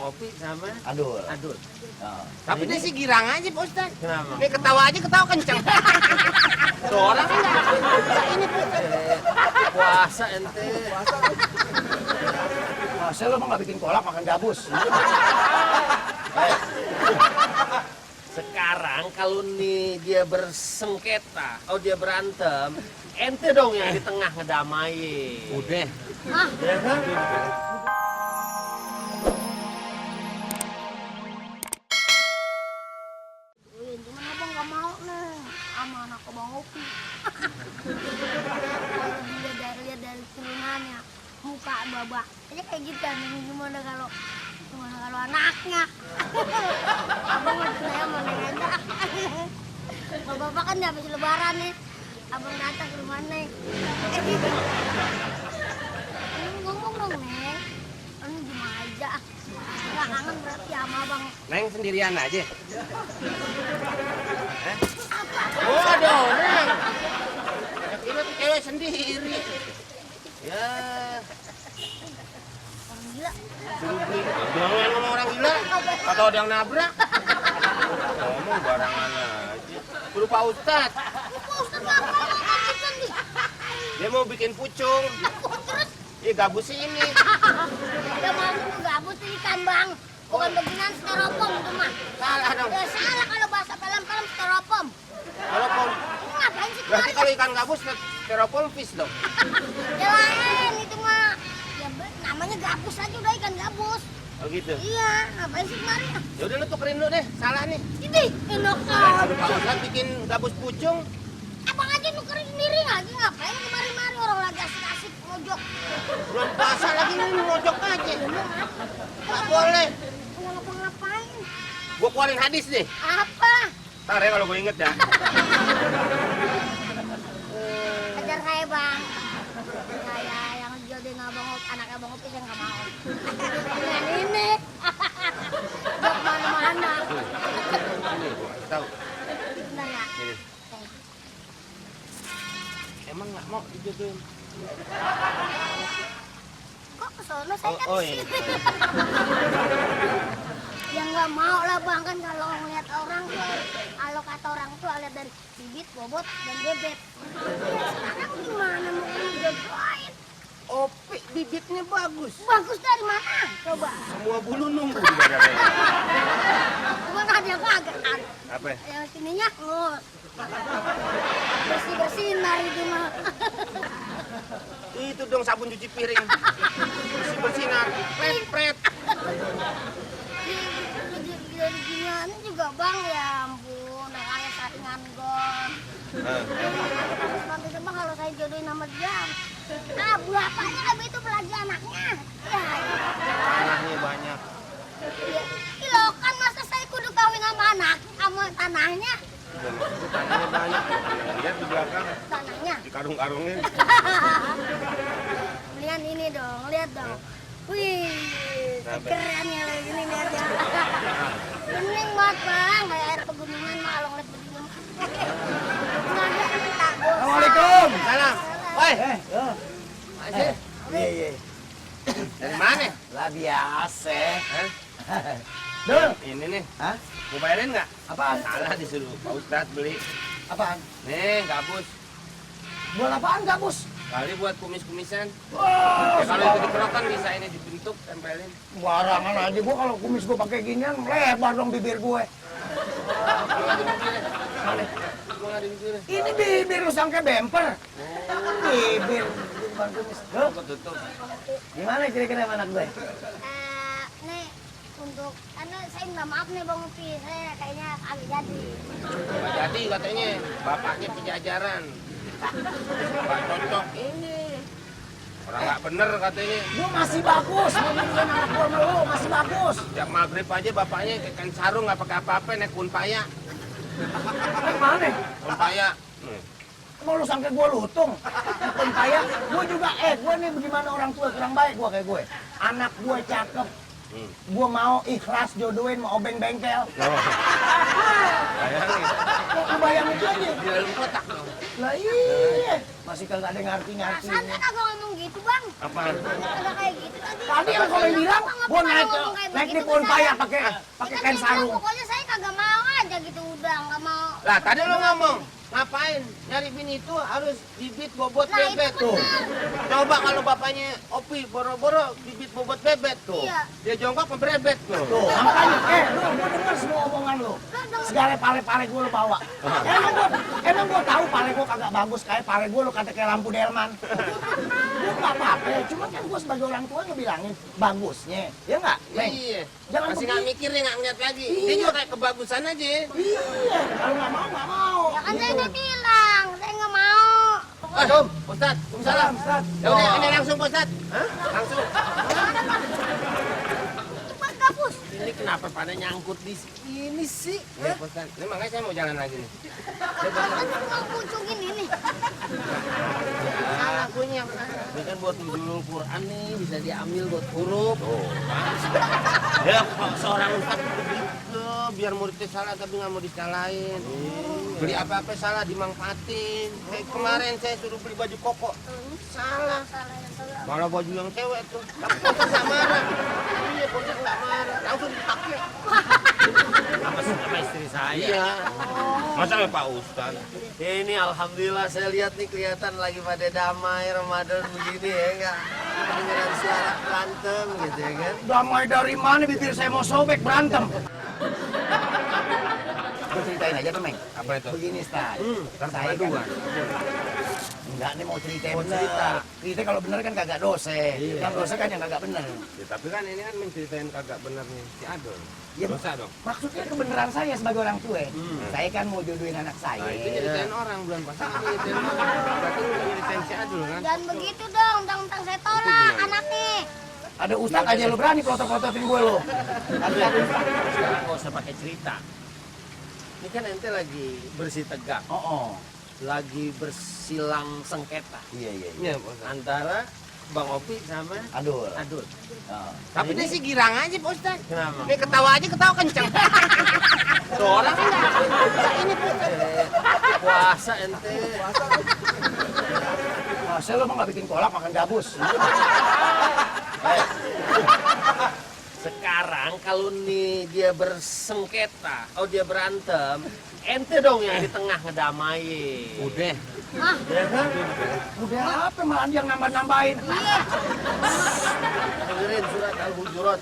kopi sama Adul. adul. Oh. Tapi ini sih girang aja Pak Ustaz. Kenapa? Ini ketawa aja ketawa kenceng. Tuh orang enggak ini puasa ente. Masa lo mah nggak bikin kolak makan gabus? Sekarang kalau nih dia bersengketa, kalau dia berantem, ente dong yang di tengah ngedamain. Udah. Ya kan? Cuman abang gak mau nih sama anak abang Opi. Kalau lihat dari turunannya, muka babak aja kayak gitu kan. Gimana kalau anaknya? Abang mau saya mau neng aja. Bapak kan habis lebaran nih. Abang datang ke rumah Neng. Ngomong dong Neng. Ini gimana aja? Nggak kangen berarti sama abang. Neng sendirian aja. Oh, ada orang. Ya kira tuh cewek sendiri. Ya. Orang gila. Jangan ngomong orang gila. Atau ada yang nabrak. Ngomong barangan aja. Suruh Pak Ustadz. Pak Ustadz ngapain nih? Dia mau bikin pucung. Terus Iya gabus ini. dia mau gabus ikan bang. Bukan beginian styrofoam itu mah. Salah dong. Ya salah kalau bahasa film-film styrofoam. Styrofoam. Ngapain sih Berarti kemarin? kalau ikan gabus styrofoam fish dong. Ya lain itu mah. Ya namanya gabus aja udah ikan gabus. Oh gitu. Iya, ngapain sih kemarin? Ya udah lu tukerin dulu deh. Salah nih. Ini enak Suruh Pak aja. Ustadz bikin gabus pucung. Abang aja nukerin sendiri lagi ngapain kemarin-mari orang lagi asik-asik ngojok. Belum puasa lagi nih ngojok aja. Nggak boleh. Nggak ngapa-ngapain. Gua keluarin hadis deh. Apa? Ntar ya kalau gue inget dah. Ajar saya bang. Saya yang jodohin anak abang Opi saya nggak mau. Dengan ini. Gak kemana-mana. Ini gua kasih tahu. Bentar ya. Ini. Emang nggak mau dijodohin? Kok kesono saya kan Oh, di iya. sini. Ya nggak mau lah bang kan kalau ngeliat orang tuh, kalau kata orang tuh lihat dari bibit, bobot, dan bebet. Ya sekarang gimana mau dijodohin? Opi bibitnya bagus. Bagus dari mana? Coba. Semua bulu nunggu di badannya. Cuma ada yang kagak kan. Apa? Yang sininya ngus. Bersih-bersihin dari itu mah. Itu dong sabun cuci piring. Bersih-bersihin, pret-pret. Dari ginian juga bang ya ampun. Udah kayak saringan gon. Terus nanti bang kalau saya jodohin sama dia. Ah, bapaknya abis itu belanja anaknya. Ya, Tanahnya banyak. Loh kan masa saya kudu kawin sama anak, sama tanahnya. Tanahnya banyak. Lihat di belakang. Tanahnya. Di karung-karungnya. Mendingan ini dong, lihat dong. Wih, keren ya lagi ini lihat ya. Bening banget bang, kayak air pegunungan mah kalau ngeliat begini. Nggak ada kita. Assalamualaikum. Salam. Woi, Yo. Masih. Iya. Dari mana? Lah biasa. Hah? Dul. Ini nih. Hah? Mau bayarin nggak? Apaan? Salah disuruh Pak Ustadz beli. Apaan? Nih, gabus. Buat apaan gabus? Kali buat kumis-kumisan. Wah, Ya kalau itu dikerokan bisa ini dibentuk, tempelin. barangan aja gua kalau kumis gua pakai ginian lebar dong bibir gue. Gua nggak ada bibirnya. Ini bibir lu sangka bemper. Bibir bukan kumis. Duh, Ketutup. gimana kira-kira sama anak gue? Nih, untuk, karena saya minta maaf nih Bang Upi, saya kayaknya agak jadi. Nggak jadi katanya, bapaknya pejajaran. Nggak cocok ini. Orang nggak bener katanya. Gua masih bagus, mau nunjukin anak gua sama lu, masih bagus. Tiap maghrib aja bapaknya ikan sarung nggak pakai apa-apa, naik kunpaya. Mana? Kunpaya. Mau lu sangka gua lutung? Bukan kaya, gua juga, gua nih bagaimana orang tua kurang baik gua kayak gue. Anak gua cakep, gua mau ikhlas jodohin mau obeng bengkel. Bayangin. Lu bayangin aja. Di dalam kotak dong. Lah iya, masih kagak ada ngerti-ngerti. Santai kagak ngomong gitu bang. Apaan? Kagak kayak gitu tadi. Tadi yang kau bilang, gua naik di pohon paya pakai kain sarung. Pokoknya saya kagak mau aja gitu udah nggak mau. Lah tadi lo ngomong ngapain nyari bini itu harus bibit bobot Nah, itu bebet tuh. benar. Coba kalau bapaknya Opi boro-boro bibit bobot bebet tuh. Iya. Dia jongkok membrebet tuh. Tuh, makanya, lu denger semua omongan lu. Segala pale-pale gua lu bawa. Emang gua tahu pale gua kagak bagus kayak pale gua lu kata kayak lampu delman. Gua nggak apa-apa, cuma kan gua sebagai orang tua ngebilangin bagusnya, ya nggak? Neng? Iya. Jangan Masih nggak begitu. mikir nih nggak ngeliat lagi. Iya. Dia juga kayak kebagusan aja. Iya, kalau nggak mau nggak mau. Ya kan saya Gitu. udah bilang, saya nggak mau. Assalamualaikum, Ustaz. Salam, Salam. Ustaz. Ya udah, ini langsung Ustaz. Hah? Langsung. Cepat gabus. Ini kenapa pada nyangkut di sini sih? Iya, Ustaz. Ini makanya saya mau jalan lagi nih. Kan mau kucungin ini. Salah punya. Ini kan buat nujulul Quran nih, bisa diambil buat huruf. Ya, kok seorang Ustaz begitu, biar muridnya salah tapi nggak mau disalahin. Beli apa-apa salah dimanfaatin. Kayak kemarin saya suruh beli baju koko, salah. Malah baju yang cewek tuh, tapi Ustaz nggak marah. Iya, Ustaz nggak marah, langsung dipakai. Sama istri saya. Iya. Masa ya Pak Ustaz? Ini alhamdulillah saya lihat nih kelihatan lagi pada damai Ramadan begini ya enggak? Dengan suara berantem gitu ya kan? Damai dari mana bibir saya mau sobek berantem? Gue ceritain aja tuh, Meng. Apa itu? Begini, Ustaz. Kan Saya kan dua. enggak nih mau ceritain Mau bener. cerita. Cerita kalau bener kan kagak dosa. Iya. Yang dosa kan yang kagak bener. Ya, tapi kan ini kan menceritain kagak benernya si Adol. Ya, Dosa dong. maksudnya kebenaran saya sebagai orang tua. Saya kan mau jodohin anak saya. Nah, itu nyeritain orang bulan puasa ini nyeritain orang. Berarti lu nyeritain si Adol kan? Dan begitu dong, tentang saya tolak anaknya. Ada ustaz aja lu berani foto-fotoin gue lo. Ada ustaz. Sekarang nggak usah pakai cerita. Ini kan ente lagi bersih tegak, Oh, lagi bersilang sengketa iya. Iya, antara Bang Opi sama Aduh. Adul. Oh. Tapi dia sih girang aja Pak Ustaz. Kenapa? Kenapa? Dia ketawa aja ketawa kenceng. Tuh orang kan nggak ini puasa ente. Masa lo mah nggak bikin kolak makan gabus? Sekarang kalau nih dia bersengketa, kalau dia berantem, ente dong yang di tengah ngedamain. Udah. Hah? Ya kan? Udah apa malah dia yang nambah-nambahin? Dengerin surat Al-Hujurat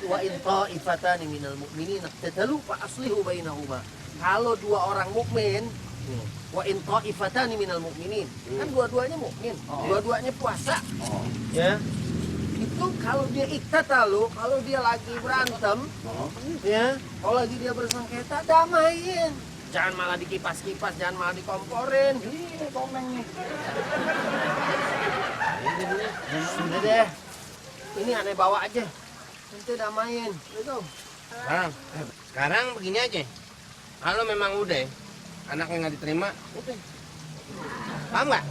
wa in ta'ifatan minal mu'minin iqtatalu fa aslihu bainahuma. Kalau dua orang mukmin, wa in ta'ifatan minal mu'minin. Kan dua-duanya mukmin, dua-duanya puasa. Ya. Itu kalau dia iktatalu, kalau dia lagi berantem, ya, kalau lagi dia bersengketa, damain. Jangan malah dikipas-kipas, jangan malah dikomporin. Ini komeng nih. Sudah deh. Ini aneh bawa aja. Nanti damain. Gitu. Sekarang begini aja. Kalau memang udah anaknya nggak diterima, udah. Paham nggak?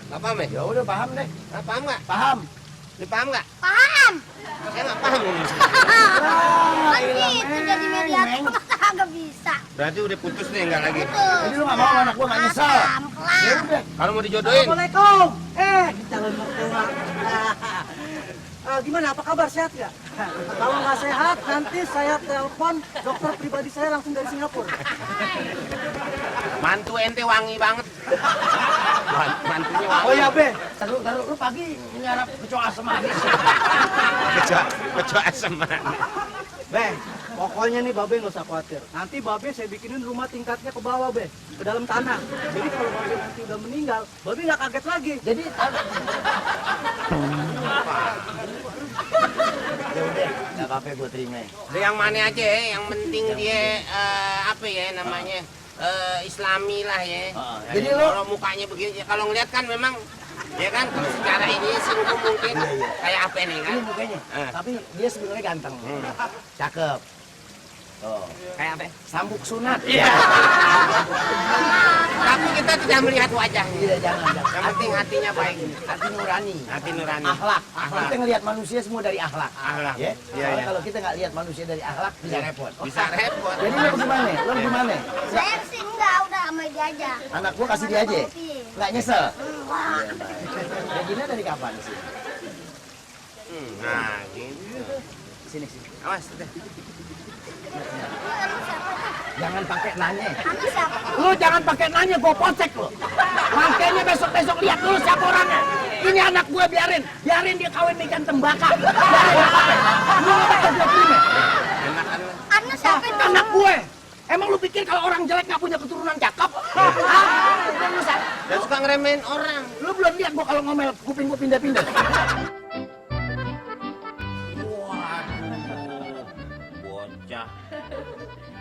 Nggak paham ya? Ya udah paham deh. Paham nggak? Paham. Lu paham nggak? Paham. Saya nggak paham ini. Kan gitu jadi mediator kagak bisa. Berarti udah putus nih, nggak lagi. Jadi lu nggak mau anak gua nggak nyesel. Paham, Ya kelar. udah. Kalau mau dijodohin, Assalamualaikum. Calon mertua. Gimana? Apa kabar? Sehat nggak? Kalau nggak sehat, nanti saya telepon dokter pribadi saya langsung dari Singapura. mantu ente wangi banget. Mantunya wangi. Oh ya, Be. Taruh, lu pagi nyarap kecoa asem habis. Kecoa asem. Be, pokoknya nih Babe nggak usah khawatir. Nanti Babe saya bikinin rumah tingkatnya ke bawah, Be. Ke dalam tanah. Jadi kalau Babe nanti udah meninggal, Babe nggak kaget lagi. Jadi ya udah, nggak apa-apa gue terima. Dia yang mana aja ya, yang penting dia apa ya namanya Islami lah ya. Jadi lo- kalau mukanya begini, kalau ngeliat kan memang ya kan kalau secara ini singgung mungkin kayak apa nih kan? Ini mukanya, tapi dia sebenarnya ganteng, cakep. Oh, Kayak apa? sambuk sunat. Tapi kita tidak melihat wajahnya. Tidak, jangan. Yang penting hatinya baik. Hati nurani. Hati nurani. Akhlak. Akhlak. Kita ngelihat manusia semua dari akhlak. Akhlak. Ya? Iya, Soalnya iya. kalau kita nggak lihat manusia dari akhlak, bisa repot. Bisa repot. Jadi lo gimana? Lo gimana? Saya sih enggak, udah sama dia aja. Anak gua kasih dia aja. Iya. Nggak nyesel. Wah, Ya gini dari kapan sih? Nah, gitu. Sini. Awas, deh. lu emang siapa tuh? Jangan pakai nanya. Anak siapa tuh? Lu jangan pakai nanya, gua pocek lu. Makanya besok lihat dulu siapa orangnya. Ini anak gue biarin dia kawin ikan tembakau. Biarin apa? Lu nggak bakal gue terima. Anak siapa itu? Anak gue. Emang lu pikir kalau orang jelek nggak punya keturunan cakep? Hah? Dan suka ngeremehin orang. Lu belum lihat gua kalau ngomel kuping gua pindah-pindah. Waduh, bocah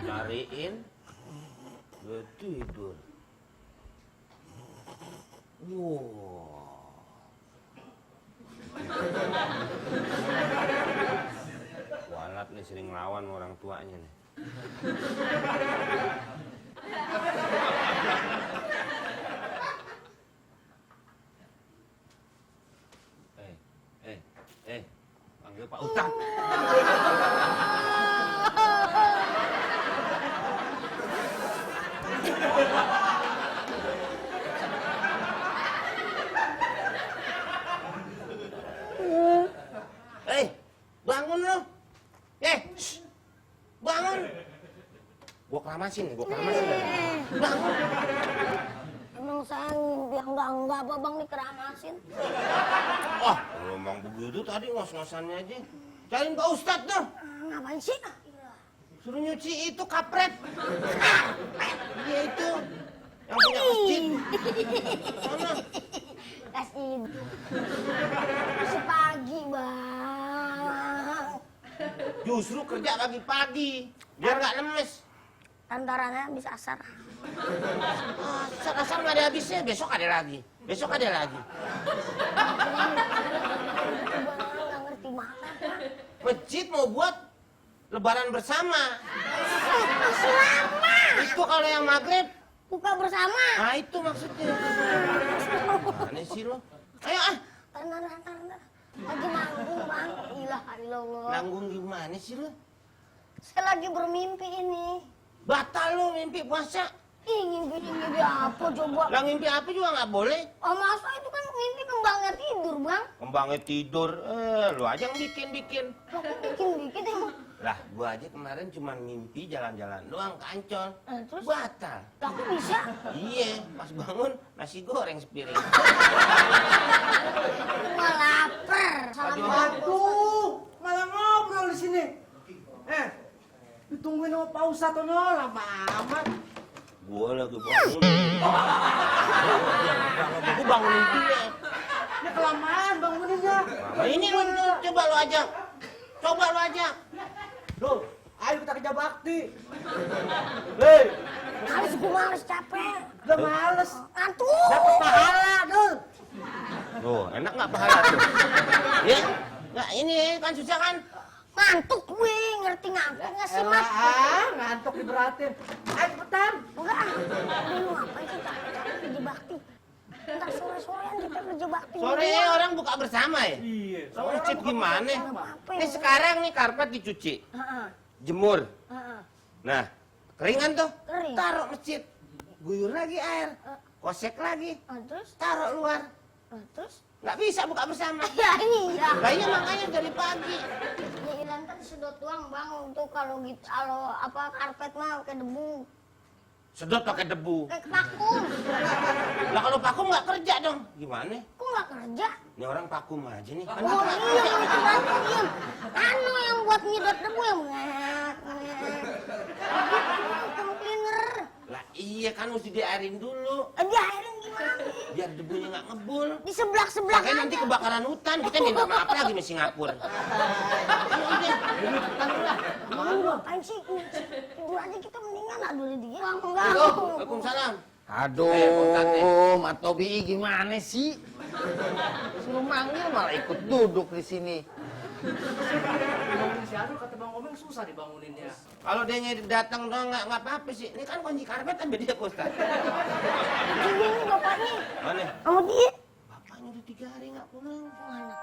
cariin tidur. Wow. Walat nih sering lawan sama orang tuanya nih. Panggil Pak Utang. Bangun lu. Shh. Bangun. Gua keramasin. Bangun. Emang saya ngimpi yang enggak apa bang dikeramasin. Oh, ngomong begitu tadi ngos-ngosannya aja. Cariin Pak Ustadz tuh. Ngapain sih? Suruh nyuci itu kapret. Dia itu yang punya masjid. Sana. Kasih. Sepagi bang. Justru kerja pagi-pagi biar nggak lemes. Antaranya bisa asar. Asal nggak ada habisnya. Besok ada lagi. Bang, nggak ngerti mana. Masjid mau buat lebaran bersama. Selama. Itu kalau yang maghrib. Buka bersama. Nah itu maksudnya. Aneh sih lo. Ayo ah. Tantar. Lagi nanggung bang. Ilah. Nanggung gimana sih lo? Saya lagi bermimpi ini. Batal lo mimpi puasa. Ih, mimpi apa coba? Lah mimpi apa juga nggak boleh. Oh masa itu kan mimpi kembangnya tidur bang. Kembangnya tidur. Lu aja yang bikin. Aku bikin emang. Lah gua aja kemarin cuma mimpi jalan-jalan doang ke Ancol. Terus? Batal. Aku bisa. Iya, pas bangun nasi goreng sepiring. Gua lapar. Aduh, malah ngobrol di sini. Ditungguin sama Pak Ustadz Tono, lama amat. Gua lagi bangun. Gua bangunin dia. Ya kelamaan banguninnya. Nah, ini lu coba lu ajak. Loh, ayo kita kerja bakti. Hei, Males gue males capek. udah males. Ngantuk. Dapat pahala, Dul. Tuh, enak nggak pahala tuh? Ya? Nggak, ini kan susah kan? Ngantuk gue, ngerti ngantuk nggak sih mas? Ngantuk diberatin. Ayo cepetan. Enggak, lu ngapain sih capek-capek kerja bakti? Ntar sore-sorean kita kerja bakti. Sore orang buka bersama ya? Iya. Masjid gimana? Apa Ini sekarang nih karpet dicuci, Heeh, jemur. heeh. Nah, keringan tuh, Kering. taruh masjid. Guyur lagi air, kosek lagi, Terus? taruh luar. Terus? Nggak bisa buka bersama. Ya iya. Lah iya makanya dari pagi. Ya Ilan kan sedot doang bang untuk kalau gitu, kalau apa karpet mah kayak debu, Sedot pakai debu. kayak vakum. Lah kalau vakum nggak kerja dong, gimana? Kok nggak kerja? Ini orang vakum aja nih. Kan Oh nggak iya, kerja. yang itu vakum diem. Anu yang buat nyedot debu yang vacuum cleaner. Lah iya kan mesti diairin dulu, Diairin gimana? biar debunya nggak ngebul. Di sebelah-sebelah Makanya nanti kebakaran hutan, kita minta maaf lagi sama Singapura. Kan udah, Lu ngapain sih? Tidur aja kita mendingan lah dulu dia. Enggak. Waalaikumsalam. Aduh, Mat Tobi gimana sih? Suruh manggil malah ikut duduk di sini. Bangunin si Adul, kata Bang Omeng susah dibanguninnya. Kalau dia datang dong nggak apa-apa sih. Ini kan kunci karpet kan beda Pak Ustaz. Ini bapaknya. Mana? Sama dia. Bapaknya udah 3 hari nggak pulang. Mana?